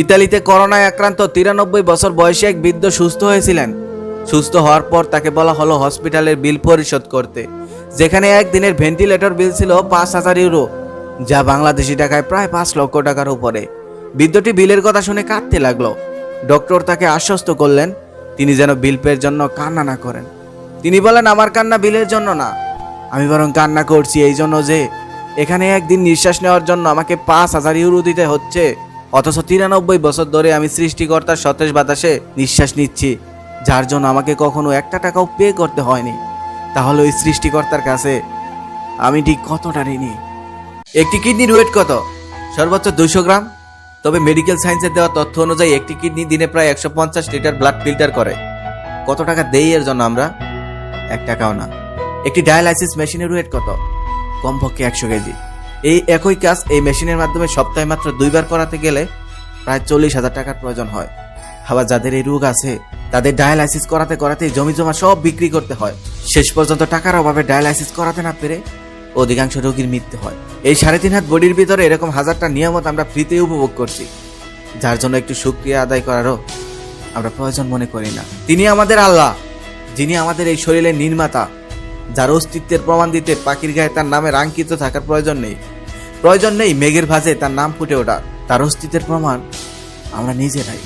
ইতালিতে করোনায় আক্রান্ত 93 বছর বয়সী এক বৃদ্ধ সুস্থ হয়েছিলেন। সুস্থ হওয়ার পর তাকে বলা হলো হসপিটালের বিল পরিশোধ করতে, যেখানে একদিনের ভেন্টিলেটর বিল ছিল 5,000 ইউরো, যা বাংলাদেশি টাকায় প্রায় 5 লক্ষ টাকার উপরে। বৃদ্ধটি বিলের কথা শুনে কাঁদতে লাগলো। ডক্টর তাকে আশ্বস্ত করলেন তিনি যেন বিল পের জন্য কান্না না করেন। তিনি বলেন, আমার কান্না বিলের জন্য না, আমি বরং কান্না করছি এই জন্য যে এখানে একদিন নিঃশ্বাস নেওয়ার জন্য আমাকে 5,000 ইউরো দিতে হচ্ছে, অথচ 93 বছর ধরে আমি সৃষ্টিকর্তার সতেজ বাতাসে নিঃশ্বাস নিচ্ছি, যার জন্য আমাকে কখনো একটা টাকাও পে করতে হয়নি। তাহলে ওই সৃষ্টিকর্তার কাছে আমি ঠিক কতটা ঋণী? একটি কিডনির ওয়েট কত? সর্বোচ্চ 200 গ্রাম। তবে মেডিকেল সায়েন্সের দেওয়া তথ্য অনুযায়ী একটি কিডনি দিনে প্রায় 150 লিটার ব্লাড ফিল্টার করে। কত টাকা দেই এর জন্য আমরা? 1 টাকাও না। একটি ডায়ালাইসিস মেশিনের ওয়েট কত? কমপক্ষে 100 কেজি। এই একই কাজ এই মেশিনের মাধ্যমে সপ্তাহে মাত্র 2 বার করাতে গেলে প্রায় 40,000 টাকার প্রয়োজন হয়। আবার যাদের এই রোগ আছে তাদের ডায়ালাইসিস করাতে করাতে জমি জমা সব বিক্রি করতে হয়। শেষ পর্যন্ত টাকার অভাবে ডায়ালাইসিস করাতে না পেরে অধিকাংশ রোগীর মৃত্যু হয়। এই 3.5 হাত বডির ভিতরে এরকম হাজারটা নিয়ামত আমরা ফ্রিতে উপভোগ করছি, যার জন্য একটু শুকরিয়া আদায় করারও আমরা প্রয়োজন মনে করি না। তিনি আমাদের আল্লাহ, যিনি আমাদের এই শরীরের নির্মাতা, যার অস্তিত্বের প্রমাণ দিতে পাখির গায়ে তার নামে রাঙ্কিত থাকার প্রয়োজন নেই মেঘের ভাঁজে তার নাম ফুটে ওঠা। তার অস্তিত্বের প্রমাণ আমরা নিজেরাই।